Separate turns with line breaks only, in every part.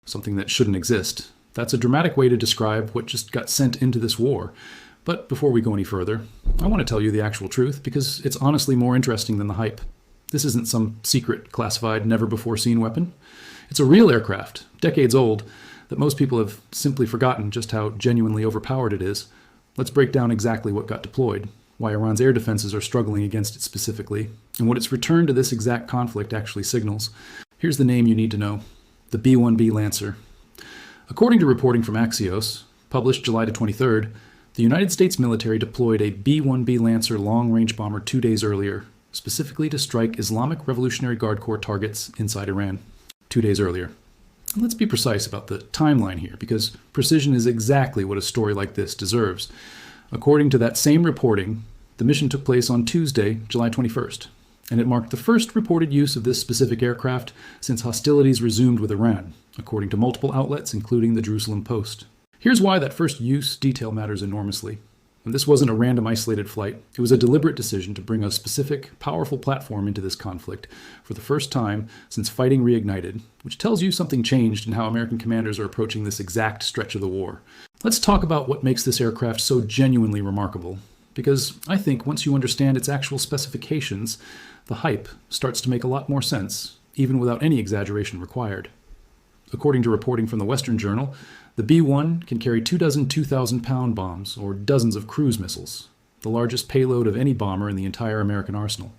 something that shouldn't exist. That's a dramatic way to describe what just got sent into this war. But before we go any further, I want to tell you the actual truth because it's honestly more interesting than the hype. This isn't some secret, classified, never-before-seen weapon. It's a real aircraft, decades old, that most people have simply forgotten just how genuinely overpowered it is. Let's break down exactly what got deployed, why Iran's air defenses are struggling against it specifically, and what its return to this exact conflict actually signals. Here's the name you need to know: the B-1B Lancer. According to reporting from Axios, published July 23rd, the United States military deployed a B-1B Lancer long-range bomber 2 days earlier, specifically to strike Islamic Revolutionary Guard Corps targets inside Iran. 2 days earlier. And let's be precise about the timeline here, because precision is exactly what a story like this deserves. According to that same reporting, the mission took place on Tuesday, July 21st, and it marked the first reported use of this specific aircraft since hostilities resumed with Iran, according to multiple outlets, including the Jerusalem Post. Here's why that first use detail matters enormously. And this wasn't a random isolated flight. It was a deliberate decision to bring a specific, powerful platform into this conflict for the first time since fighting reignited, which tells you something changed in how American commanders are approaching this exact stretch of the war. Let's talk about what makes this aircraft so genuinely remarkable, because I think once you understand its actual specifications, the hype starts to make a lot more sense, even without any exaggeration required. According to reporting from the Western Journal, the B-1 can carry 24 2,000-pound bombs, or dozens of cruise missiles, the largest payload of any bomber in the entire American arsenal.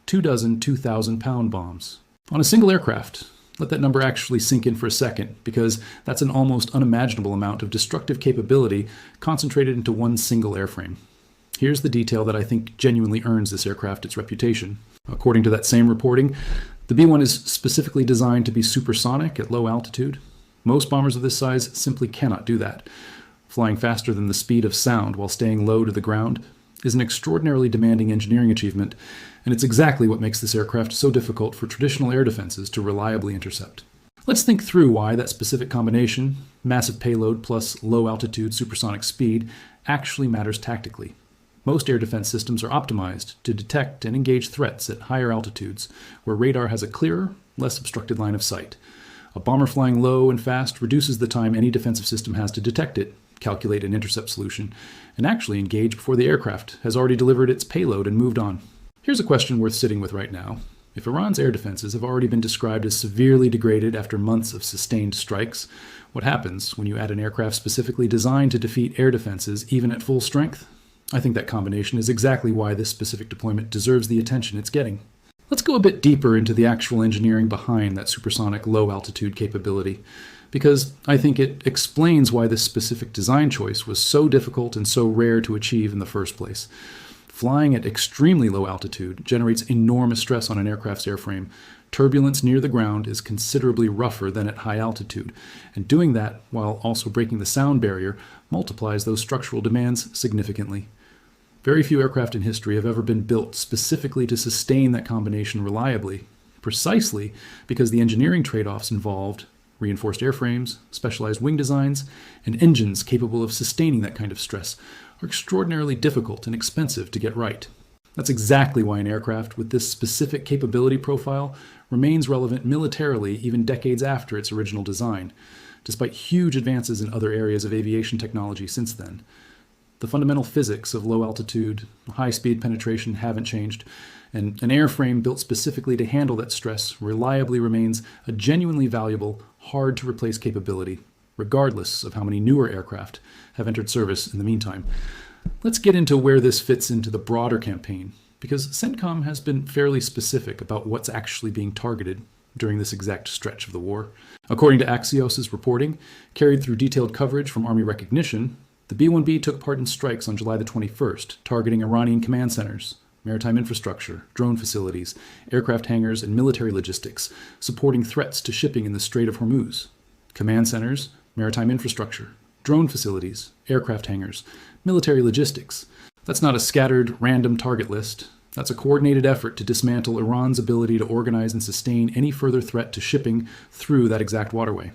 24 2,000-pound bombs. On a single aircraft. Let that number actually sink in for a second, because that's an almost unimaginable amount of destructive capability concentrated into one single airframe. Here's the detail that I think genuinely earns this aircraft its reputation. According to that same reporting, the B-1 is specifically designed to be supersonic at low altitude. Most bombers of this size simply cannot do that. Flying faster than the speed of sound while staying low to the ground is an extraordinarily demanding engineering achievement, and it's exactly what makes this aircraft so difficult for traditional air defenses to reliably intercept. Let's think through why that specific combination, massive payload plus low altitude supersonic speed, actually matters tactically. Most air defense systems are optimized to detect and engage threats at higher altitudes, where radar has a clearer, less obstructed line of sight. A bomber flying low and fast reduces the time any defensive system has to detect it, calculate an intercept solution, and actually engage before the aircraft has already delivered its payload and moved on. Here's a question worth sitting with right now. If Iran's air defenses have already been described as severely degraded after months of sustained strikes, what happens when you add an aircraft specifically designed to defeat air defenses even at full strength? I think that combination is exactly why this specific deployment deserves the attention it's getting. Let's go a bit deeper into the actual engineering behind that supersonic low-altitude capability, because I think it explains why this specific design choice was so difficult and so rare to achieve in the first place. Flying at extremely low altitude generates enormous stress on an aircraft's airframe. Turbulence near the ground is considerably rougher than at high altitude, and doing that while also breaking the sound barrier multiplies those structural demands significantly. Very few aircraft in history have ever been built specifically to sustain that combination reliably, precisely because the engineering trade-offs involved, reinforced airframes, specialized wing designs, and engines capable of sustaining that kind of stress, are extraordinarily difficult and expensive to get right. That's exactly why an aircraft with this specific capability profile remains relevant militarily even decades after its original design, despite huge advances in other areas of aviation technology since then. The fundamental physics of low altitude, high-speed penetration haven't changed, and an airframe built specifically to handle that stress reliably remains a genuinely valuable, hard-to-replace capability, regardless of how many newer aircraft have entered service in the meantime. Let's get into where this fits into the broader campaign, because CENTCOM has been fairly specific about what's actually being targeted during this exact stretch of the war. According to Axios' reporting, carried through detailed coverage from Army recognition, the B-1B took part in strikes on July the 21st, targeting Iranian command centers, maritime infrastructure, drone facilities, aircraft hangars, and military logistics, supporting threats to shipping in the Strait of Hormuz. Command centers, maritime infrastructure, drone facilities, aircraft hangars, military logistics. That's not a scattered, random target list. That's a coordinated effort to dismantle Iran's ability to organize and sustain any further threat to shipping through that exact waterway.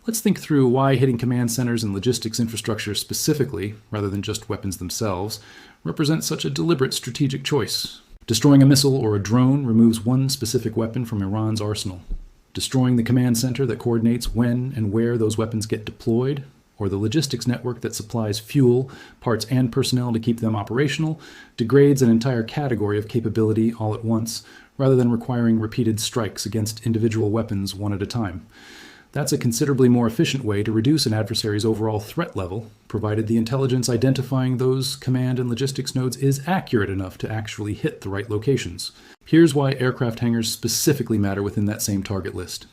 Let's think through why hitting command centers and logistics infrastructure specifically, rather than just weapons themselves, represents such a deliberate strategic choice. Destroying a missile or a drone removes one specific weapon from Iran's arsenal. destroying the command center that coordinates when and where those weapons get deployed, or the logistics network that supplies fuel, parts, and personnel to keep them operational, degrades an entire category of capability all at once, rather than requiring repeated strikes against individual weapons one at a time. That's a considerably more efficient way to reduce an adversary's overall threat level, provided the intelligence identifying those command and logistics nodes is accurate enough to actually hit the right locations. Here's why aircraft hangars specifically matter within that same target list.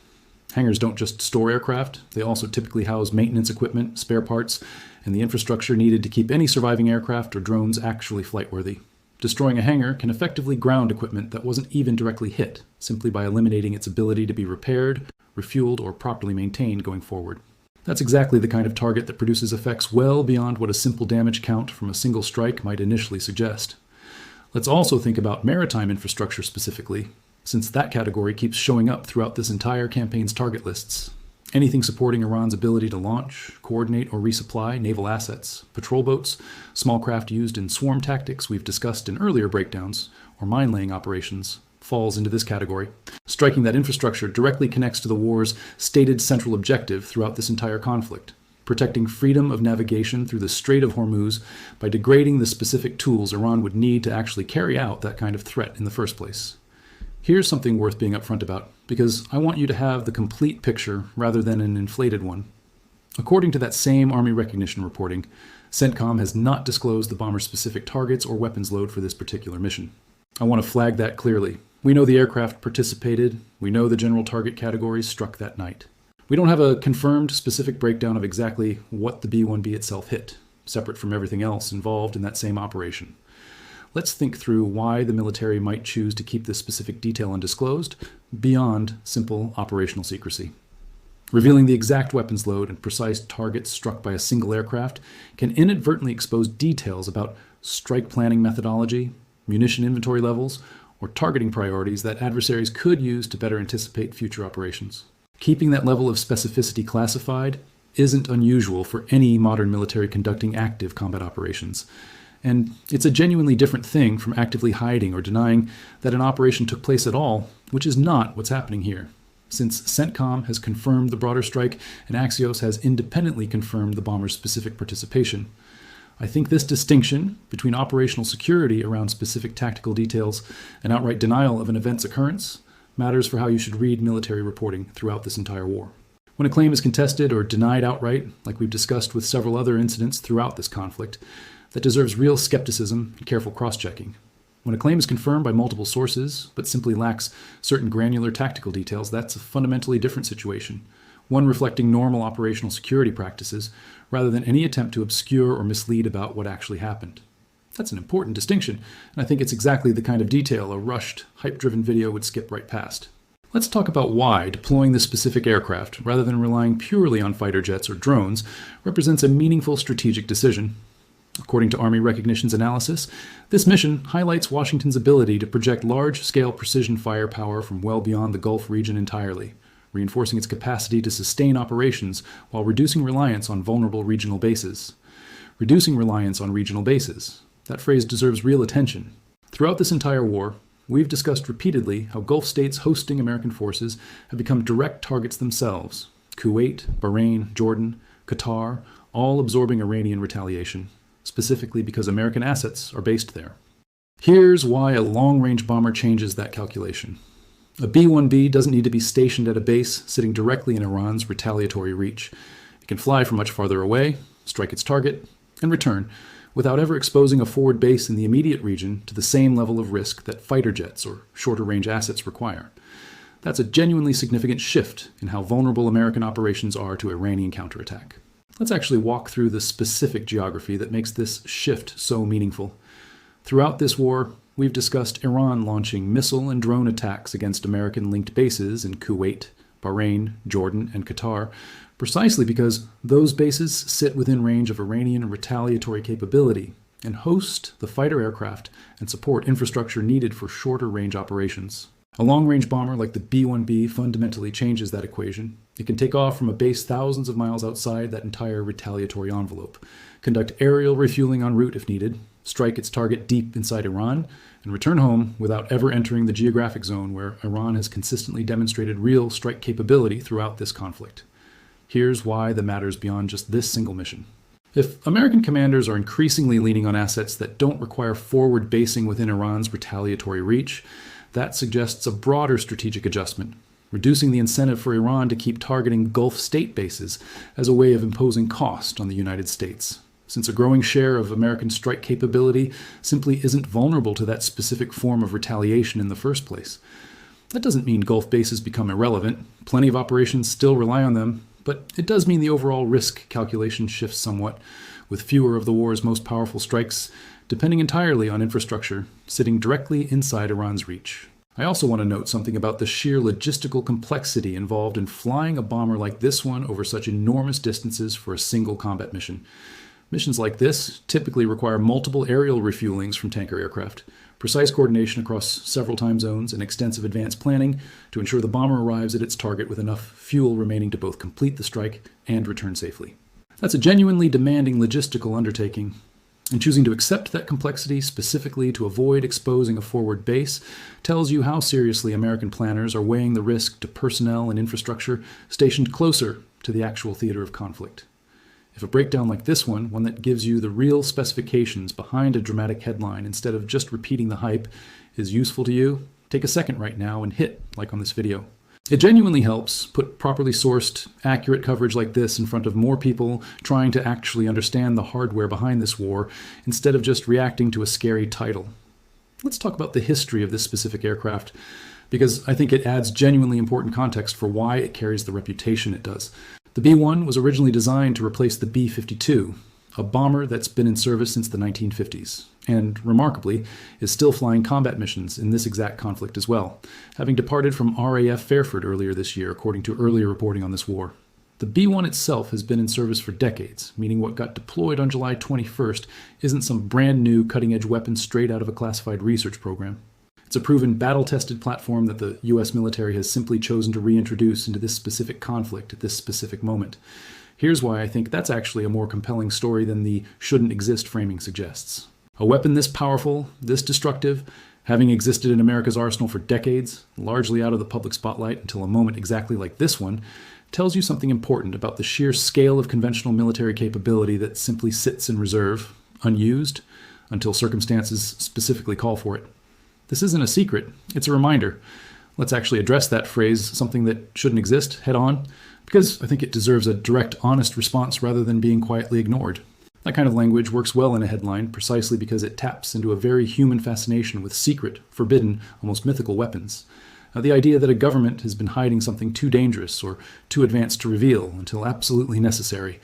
Hangars don't just store aircraft, they also typically house maintenance equipment, spare parts, and the infrastructure needed to keep any surviving aircraft or drones actually flightworthy. Destroying a hangar can effectively ground equipment that wasn't even directly hit, simply by eliminating its ability to be repaired, refueled, or properly maintained going forward. That's exactly the kind of target that produces effects well beyond what a simple damage count from a single strike might initially suggest. Let's also think about maritime infrastructure specifically, since that category keeps showing up throughout this entire campaign's target lists. Anything supporting Iran's ability to launch, coordinate, or resupply naval assets, patrol boats, small craft used in swarm tactics we've discussed in earlier breakdowns, or mine-laying operations, falls into this category. Striking that infrastructure directly connects to the war's stated central objective throughout this entire conflict, protecting freedom of navigation through the Strait of Hormuz by degrading the specific tools Iran would need to actually carry out that kind of threat in the first place. Here's something worth being upfront about, because I want you to have the complete picture rather than an inflated one. According to that same Army recognition reporting, CENTCOM has not disclosed the bomber's specific targets or weapons load for this particular mission. I want to flag that clearly. We know the aircraft participated, we know the general target categories struck that night. We don't have a confirmed specific breakdown of exactly what the B-1B itself hit, separate from everything else involved in that same operation. Let's think through why the military might choose to keep this specific detail undisclosed beyond simple operational secrecy. Revealing the exact weapons load and precise targets struck by a single aircraft can inadvertently expose details about strike planning methodology, munition inventory levels, or targeting priorities that adversaries could use to better anticipate future operations. Keeping that level of specificity classified isn't unusual for any modern military conducting active combat operations. And it's a genuinely different thing from actively hiding or denying that an operation took place at all, which is not what's happening here. Since CENTCOM has confirmed the broader strike and Axios has independently confirmed the bomber's specific participation, I think this distinction between operational security around specific tactical details and outright denial of an event's occurrence matters for how you should read military reporting throughout this entire war. When a claim is contested or denied outright, like we've discussed with several other incidents throughout this conflict, that deserves real skepticism and careful cross-checking. When a claim is confirmed by multiple sources, but simply lacks certain granular tactical details, that's a fundamentally different situation, one reflecting normal operational security practices, rather than any attempt to obscure or mislead about what actually happened. That's an important distinction, and I think it's exactly the kind of detail a rushed, hype-driven video would skip right past. Let's talk about why deploying this specific aircraft, rather than relying purely on fighter jets or drones, represents a meaningful strategic decision. According to Army Recognition's analysis, this mission highlights Washington's ability to project large-scale precision firepower from well beyond the Gulf region entirely, reinforcing its capacity to sustain operations while reducing reliance on vulnerable regional bases. Reducing reliance on regional bases. That phrase deserves real attention. Throughout this entire war, we've discussed repeatedly how Gulf states hosting American forces have become direct targets themselves. Kuwait, Bahrain, Jordan, Qatar, all absorbing Iranian retaliation, specifically because American assets are based there. Here's why a long-range bomber changes that calculation. A B-1B doesn't need to be stationed at a base sitting directly in Iran's retaliatory reach. It can fly from much farther away, strike its target, and return, without ever exposing a forward base in the immediate region to the same level of risk that fighter jets or shorter-range assets require. That's a genuinely significant shift in how vulnerable American operations are to Iranian counterattack. Let's actually walk through the specific geography that makes this shift so meaningful. Throughout this war, we've discussed Iran launching missile and drone attacks against American-linked bases in Kuwait, Bahrain, Jordan, and Qatar, precisely because those bases sit within range of Iranian retaliatory capability and host the fighter aircraft and support infrastructure needed for shorter-range operations. A long-range bomber like the B-1B fundamentally changes that equation. It can take off from a base thousands of miles outside that entire retaliatory envelope, conduct aerial refueling en route if needed, strike its target deep inside Iran, and return home without ever entering the geographic zone where Iran has consistently demonstrated real strike capability throughout this conflict. Here's why that matters beyond just this single mission. If American commanders are increasingly leaning on assets that don't require forward basing within Iran's retaliatory reach, that suggests a broader strategic adjustment, reducing the incentive for Iran to keep targeting Gulf state bases as a way of imposing cost on the United States, since a growing share of American strike capability simply isn't vulnerable to that specific form of retaliation in the first place. That doesn't mean Gulf bases become irrelevant. Plenty of operations still rely on them, but it does mean the overall risk calculation shifts somewhat, with fewer of the war's most powerful strikes depending entirely on infrastructure sitting directly inside Iran's reach. I also want to note something about the sheer logistical complexity involved in flying a bomber like this one over such enormous distances for a single combat mission. Missions like this typically require multiple aerial refuelings from tanker aircraft, precise coordination across several time zones, and extensive advanced planning to ensure the bomber arrives at its target with enough fuel remaining to both complete the strike and return safely. That's a genuinely demanding logistical undertaking, and choosing to accept that complexity specifically to avoid exposing a forward base tells you how seriously American planners are weighing the risk to personnel and infrastructure stationed closer to the actual theater of conflict. If a breakdown like this one that gives you the real specifications behind a dramatic headline instead of just repeating the hype, is useful to you, take a second right now and hit like on this video. It genuinely helps put properly sourced, accurate coverage like this in front of more people trying to actually understand the hardware behind this war instead of just reacting to a scary title. Let's talk about the history of this specific aircraft, because I think it adds genuinely important context for why it carries the reputation it does. The B-1 was originally designed to replace the B-52, a bomber that's been in service since the 1950s, and remarkably, is still flying combat missions in this exact conflict as well, having departed from RAF Fairford earlier this year, according to earlier reporting on this war. The B-1 itself has been in service for decades, meaning what got deployed on July 21st isn't some brand new cutting-edge weapon straight out of a classified research program. It's a proven battle-tested platform that the US military has simply chosen to reintroduce into this specific conflict at this specific moment. Here's why I think that's actually a more compelling story than the shouldn't exist framing suggests. A weapon this powerful, this destructive, having existed in America's arsenal for decades, largely out of the public spotlight until a moment exactly like this one, tells you something important about the sheer scale of conventional military capability that simply sits in reserve, unused, until circumstances specifically call for it. This isn't a secret, it's a reminder. Let's actually address that phrase, something that shouldn't exist, head on, because I think it deserves a direct, honest response rather than being quietly ignored. That kind of language works well in a headline precisely because it taps into a very human fascination with secret, forbidden, almost mythical weapons. The idea that a government has been hiding something too dangerous or too advanced to reveal until absolutely necessary.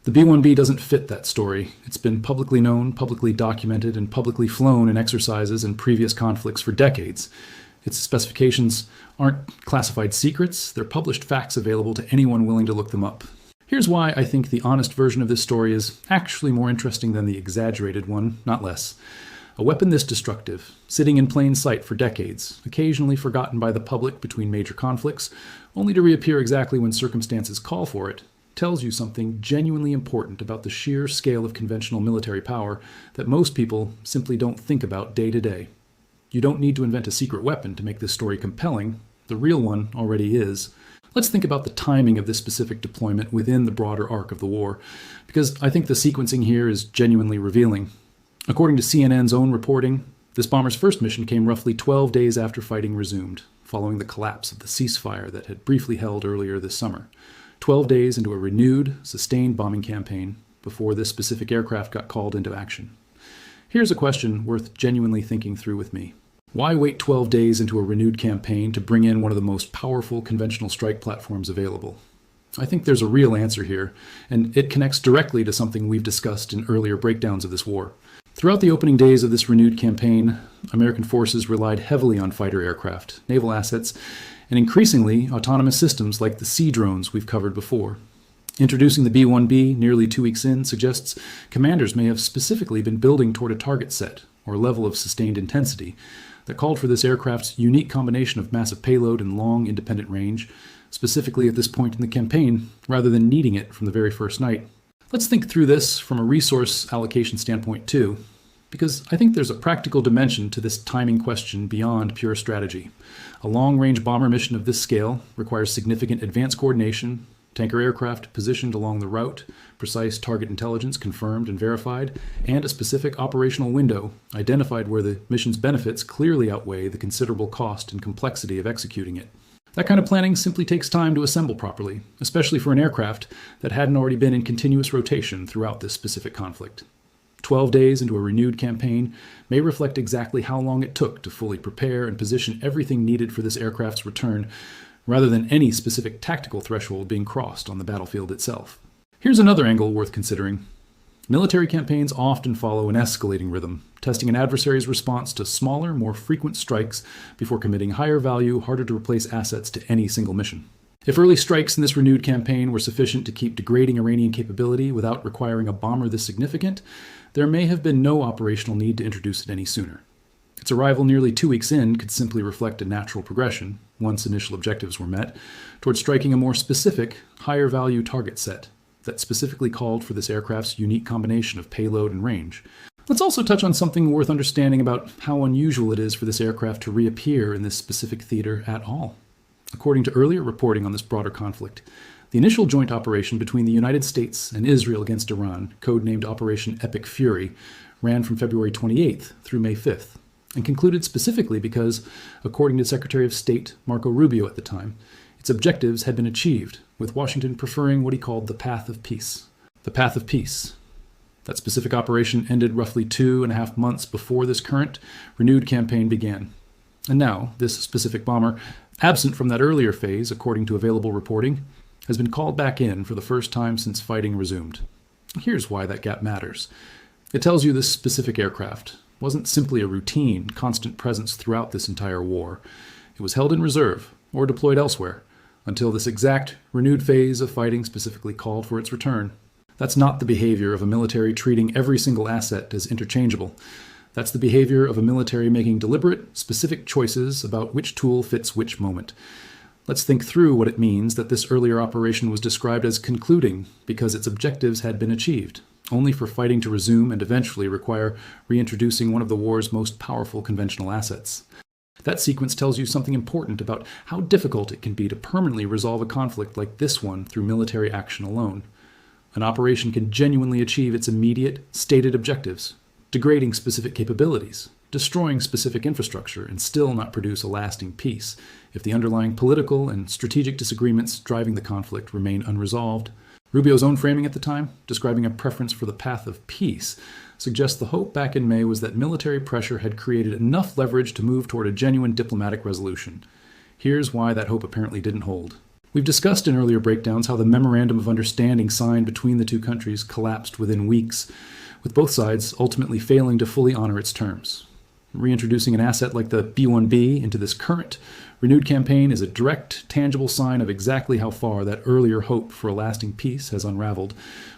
The B-1B doesn't fit that story. It's been publicly known, publicly documented, and publicly flown in exercises and previous conflicts for decades. Its specifications aren't classified secrets, they're published facts available to anyone willing to look them up. Here's why I think the honest version of this story is actually more interesting than the exaggerated one, not less. A weapon this destructive, sitting in plain sight for decades, occasionally forgotten by the public between major conflicts, only to reappear exactly when circumstances call for it, tells you something genuinely important about the sheer scale of conventional military power that most people simply don't think about day to day. You don't need to invent a secret weapon to make this story compelling. The real one already is. Let's think about the timing of this specific deployment within the broader arc of the war, because I think the sequencing here is genuinely revealing. According to CNN's own reporting, this bomber's first mission came roughly 12 days after fighting resumed, following the collapse of the ceasefire that had briefly held earlier this summer. 12 days into a renewed, sustained bombing campaign before this specific aircraft got called into action. Here's a question worth genuinely thinking through with me. Why wait 12 days into a renewed campaign to bring in one of the most powerful conventional strike platforms available? I think there's a real answer here, and it connects directly to something we've discussed in earlier breakdowns of this war. Throughout the opening days of this renewed campaign, American forces relied heavily on fighter aircraft, naval assets, and increasingly autonomous systems like the sea drones we've covered before. Introducing the B-1B nearly 2 weeks in suggests commanders may have specifically been building toward a target set or level of sustained intensity that called for this aircraft's unique combination of massive payload and long independent range, specifically at this point in the campaign, rather than needing it from the very first night. Let's think through this from a resource allocation standpoint too, because I think there's a practical dimension to this timing question beyond pure strategy. A long-range bomber mission of this scale requires significant advanced coordination, tanker aircraft positioned along the route, precise target intelligence confirmed and verified, and a specific operational window identified where the mission's benefits clearly outweigh the considerable cost and complexity of executing it. That kind of planning simply takes time to assemble properly, especially for an aircraft that hadn't already been in continuous rotation throughout this specific conflict. 12 days into a renewed campaign may reflect exactly how long it took to fully prepare and position everything needed for this aircraft's return, rather than any specific tactical threshold being crossed on the battlefield itself. Here's another angle worth considering. Military campaigns often follow an escalating rhythm, testing an adversary's response to smaller, more frequent strikes before committing higher value, harder to replace assets to any single mission. If early strikes in this renewed campaign were sufficient to keep degrading Iranian capability without requiring a bomber this significant, there may have been no operational need to introduce it any sooner. Its arrival nearly 2 weeks in could simply reflect a natural progression, once initial objectives were met, towards striking a more specific, higher value target set that specifically called for this aircraft's unique combination of payload and range. Let's also touch on something worth understanding about how unusual it is for this aircraft to reappear in this specific theater at all. According to earlier reporting on this broader conflict, the initial joint operation between the United States and Israel against Iran, codenamed Operation Epic Fury, ran from February 28th through May 5th, and concluded specifically because, according to Secretary of State Marco Rubio at the time, its objectives had been achieved, with Washington preferring what he called the path of peace. The path of peace. That specific operation ended roughly 2.5 months before this current, renewed campaign began. And now, this specific bomber, absent from that earlier phase, according to available reporting, has been called back in for the first time since fighting resumed. Here's why that gap matters. It tells you this specific aircraft wasn't simply a routine, constant presence throughout this entire war. It was held in reserve, or deployed elsewhere, until this exact, renewed phase of fighting specifically called for its return. That's not the behavior of a military treating every single asset as interchangeable. That's the behavior of a military making deliberate, specific choices about which tool fits which moment. Let's think through what it means that this earlier operation was described as concluding because its objectives had been achieved, only for fighting to resume and eventually require reintroducing one of the war's most powerful conventional assets. That sequence tells you something important about how difficult it can be to permanently resolve a conflict like this one through military action alone. An operation can genuinely achieve its immediate, stated objectives, degrading specific capabilities, destroying specific infrastructure, and still not produce a lasting peace if the underlying political and strategic disagreements driving the conflict remain unresolved. Rubio's own framing at the time, describing a preference for the path of peace, suggests the hope back in May was that military pressure had created enough leverage to move toward a genuine diplomatic resolution. Here's why that hope apparently didn't hold. We've discussed in earlier breakdowns how the Memorandum of Understanding signed between the two countries collapsed within weeks, with both sides ultimately failing to fully honor its terms. Reintroducing an asset like the B-1B into this current, renewed campaign is a direct, tangible sign of exactly how far that earlier hope for a lasting peace has unraveled,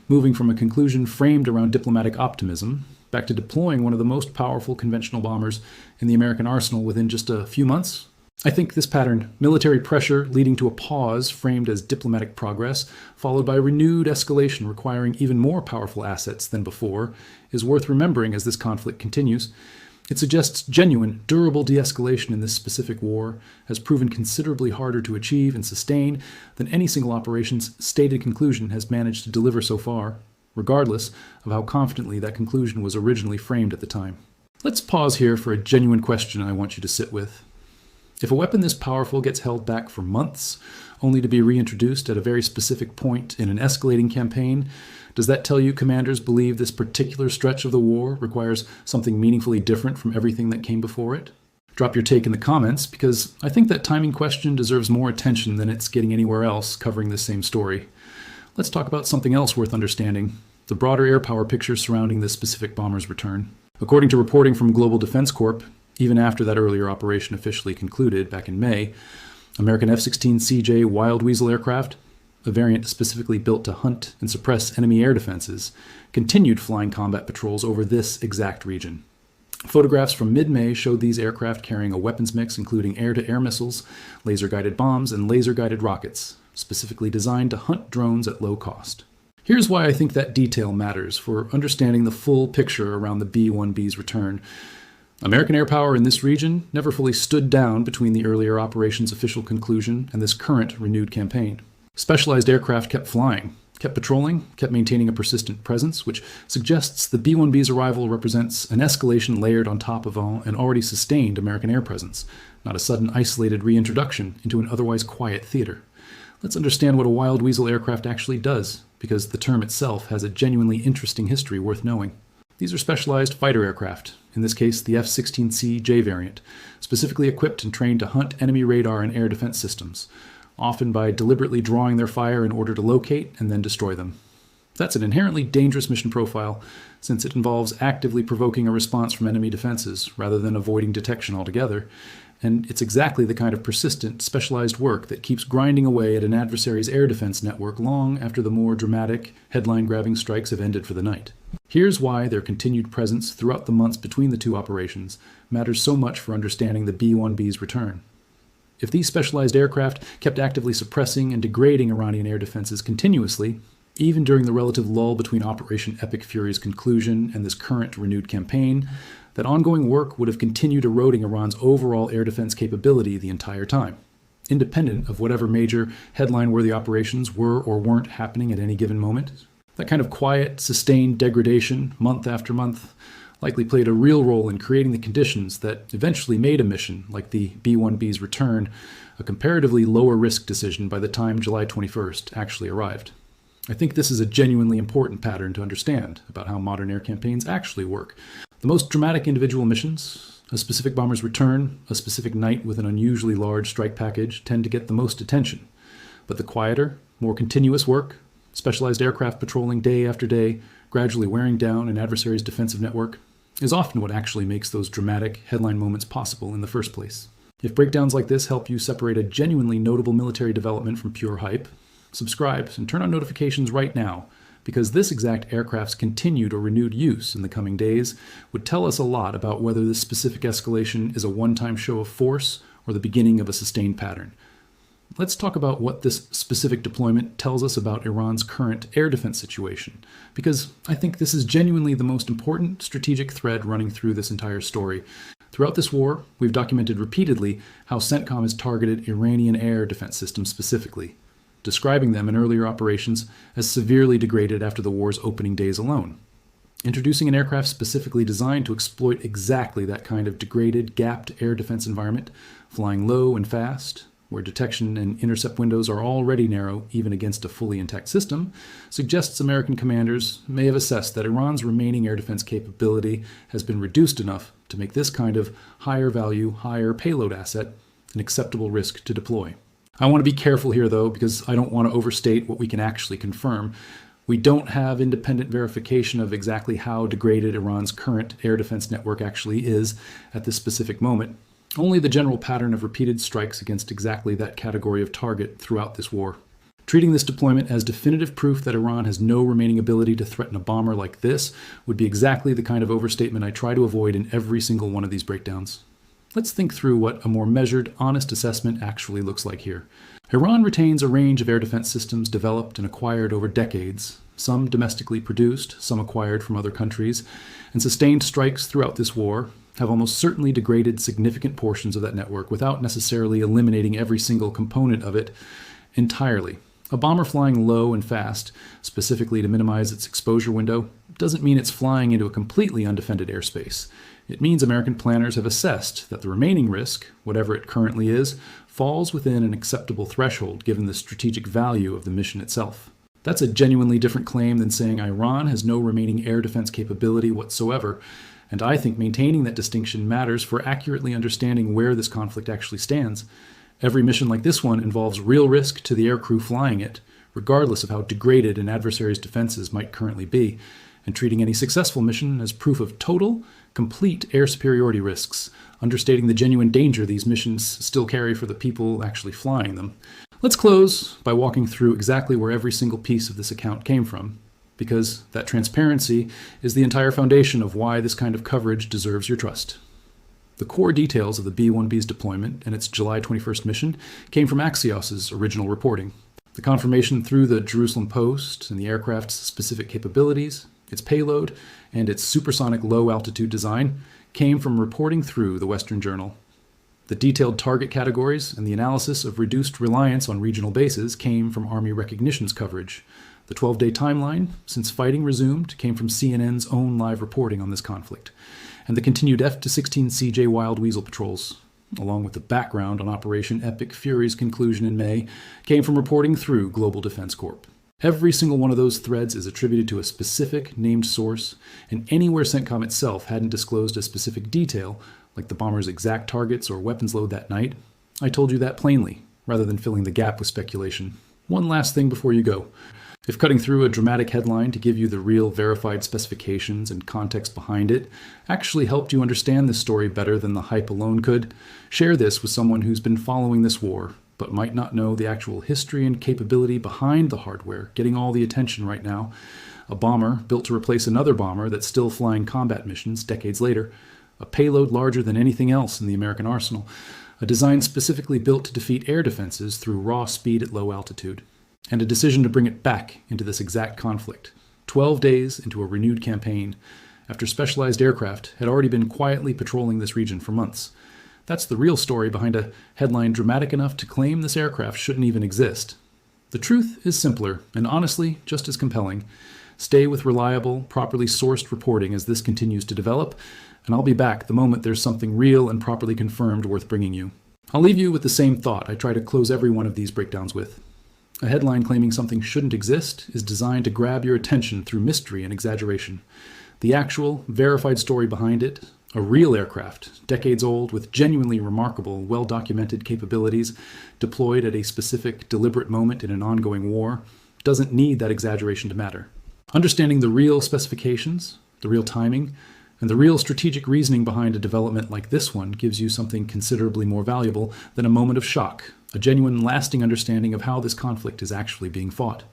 moving from a conclusion framed around diplomatic optimism back to deploying one of the most powerful conventional bombers in the American arsenal within just a few months. I think this pattern, military pressure leading to a pause framed as diplomatic progress, followed by renewed escalation requiring even more powerful assets than before, is worth remembering as this conflict continues. It suggests genuine, durable de-escalation in this specific war has proven considerably harder to achieve and sustain than any single operation's stated conclusion has managed to deliver so far, regardless of how confidently that conclusion was originally framed at the time. Let's pause here for a genuine question I want you to sit with. If a weapon this powerful gets held back for months, only to be reintroduced at a very specific point in an escalating campaign, does that tell you commanders believe this particular stretch of the war requires something meaningfully different from everything that came before it? Drop your take in the comments, because I think that timing question deserves more attention than it's getting anywhere else covering this same story. Let's talk about something else worth understanding, the broader air power picture surrounding this specific bomber's return. According to reporting from Global Defense Corp, even after that earlier operation officially concluded back in May, American F-16CJ Wild Weasel aircraft, a variant specifically built to hunt and suppress enemy air defenses, continued flying combat patrols over this exact region. Photographs from mid-May showed these aircraft carrying a weapons mix including air-to-air missiles, laser-guided bombs, and laser-guided rockets, specifically designed to hunt drones at low cost. Here's why I think that detail matters for understanding the full picture around the B-1B's return. American air power in this region never fully stood down between the earlier operation's official conclusion and this current renewed campaign. Specialized aircraft kept flying, kept patrolling, kept maintaining a persistent presence, which suggests the B-1B's arrival represents an escalation layered on top of an already sustained American air presence, not a sudden isolated reintroduction into an otherwise quiet theater. Let's understand what a Wild Weasel aircraft actually does, because the term itself has a genuinely interesting history worth knowing. These are specialized fighter aircraft, in this case the F-16C J variant, specifically equipped and trained to hunt enemy radar and air defense systems, often by deliberately drawing their fire in order to locate and then destroy them. That's an inherently dangerous mission profile, since it involves actively provoking a response from enemy defenses rather than avoiding detection altogether, and it's exactly the kind of persistent, specialized work that keeps grinding away at an adversary's air defense network long after the more dramatic, headline-grabbing strikes have ended for the night. Here's why their continued presence throughout the months between the two operations matters so much for understanding the B-1B's return. If these specialized aircraft kept actively suppressing and degrading Iranian air defenses continuously, even during the relative lull between Operation Epic Fury's conclusion and this current renewed campaign, that ongoing work would have continued eroding Iran's overall air defense capability the entire time, independent of whatever major headline-worthy operations were or weren't happening at any given moment. That kind of quiet, sustained degradation, month after month, likely played a real role in creating the conditions that eventually made a mission like the B-1B's return a comparatively lower-risk decision by the time July 21st actually arrived. I think this is a genuinely important pattern to understand about how modern air campaigns actually work. The most dramatic individual missions, a specific bomber's return, a specific night with an unusually large strike package, tend to get the most attention. But the quieter, more continuous work, specialized aircraft patrolling day after day, gradually wearing down an adversary's defensive network, is often what actually makes those dramatic headline moments possible in the first place. If breakdowns like this help you separate a genuinely notable military development from pure hype, subscribe and turn on notifications right now, because this exact aircraft's continued or renewed use in the coming days would tell us a lot about whether this specific escalation is a one-time show of force or the beginning of a sustained pattern. Let's talk about what this specific deployment tells us about Iran's current air defense situation, because I think this is genuinely the most important strategic thread running through this entire story. Throughout this war, we've documented repeatedly how CENTCOM has targeted Iranian air defense systems specifically, describing them in earlier operations as severely degraded after the war's opening days alone. Introducing an aircraft specifically designed to exploit exactly that kind of degraded, gapped air defense environment, flying low and fast, where detection and intercept windows are already narrow even against a fully intact system, suggests American commanders may have assessed that Iran's remaining air defense capability has been reduced enough to make this kind of higher value, higher payload asset an acceptable risk to deploy. I want to be careful here, though, because I don't want to overstate what we can actually confirm. We don't have independent verification of exactly how degraded Iran's current air defense network actually is at this specific moment. Only the general pattern of repeated strikes against exactly that category of target throughout this war. Treating this deployment as definitive proof that Iran has no remaining ability to threaten a bomber like this would be exactly the kind of overstatement I try to avoid in every single one of these breakdowns. Let's think through what a more measured, honest assessment actually looks like here. Iran retains a range of air defense systems developed and acquired over decades, some domestically produced, some acquired from other countries, and sustained strikes throughout this war have almost certainly degraded significant portions of that network without necessarily eliminating every single component of it entirely. A bomber flying low and fast, specifically to minimize its exposure window, doesn't mean it's flying into a completely undefended airspace. It means American planners have assessed that the remaining risk, whatever it currently is, falls within an acceptable threshold given the strategic value of the mission itself. That's a genuinely different claim than saying Iran has no remaining air defense capability whatsoever, and I think maintaining that distinction matters for accurately understanding where this conflict actually stands. Every mission like this one involves real risk to the aircrew flying it, regardless of how degraded an adversary's defenses might currently be, and treating any successful mission as proof of total, complete air superiority risks, understating the genuine danger these missions still carry for the people actually flying them. Let's close by walking through exactly where every single piece of this account came from, because that transparency is the entire foundation of why this kind of coverage deserves your trust. The core details of the B-1B's deployment and its July 21st mission came from Axios's original reporting. The confirmation through the Jerusalem Post and the aircraft's specific capabilities, its payload, and its supersonic low-altitude design came from reporting through the Western Journal. The detailed target categories and the analysis of reduced reliance on regional bases came from Army Recognition's coverage. The 12-day timeline since fighting resumed came from CNN's own live reporting on this conflict, and the continued F-16 CJ Wild Weasel patrols, along with the background on Operation Epic Fury's conclusion in May, came from reporting through Global Defense Corp. Every single one of those threads is attributed to a specific named source, and anywhere CENTCOM itself hadn't disclosed a specific detail, like the bomber's exact targets or weapons load that night, I told you that plainly, rather than filling the gap with speculation. One last thing before you go. If cutting through a dramatic headline to give you the real verified specifications and context behind it actually helped you understand this story better than the hype alone could, share this with someone who's been following this war, but might not know the actual history and capability behind the hardware getting all the attention right now. A bomber built to replace another bomber that's still flying combat missions decades later. A payload larger than anything else in the American arsenal. A design specifically built to defeat air defenses through raw speed at low altitude. And a decision to bring it back into this exact conflict, 12 days into a renewed campaign, after specialized aircraft had already been quietly patrolling this region for months. That's the real story behind a headline dramatic enough to claim this aircraft shouldn't even exist. The truth is simpler, and honestly, just as compelling. Stay with reliable, properly sourced reporting as this continues to develop, and I'll be back the moment there's something real and properly confirmed worth bringing you. I'll leave you with the same thought I try to close every one of these breakdowns with. A headline claiming something shouldn't exist is designed to grab your attention through mystery and exaggeration. The actual, verified story behind it, a real aircraft, decades old, with genuinely remarkable, well-documented capabilities, deployed at a specific, deliberate moment in an ongoing war, doesn't need that exaggeration to matter. Understanding the real specifications, the real timing, and the real strategic reasoning behind a development like this one gives you something considerably more valuable than a moment of shock, a genuine, lasting understanding of how this conflict is actually being fought.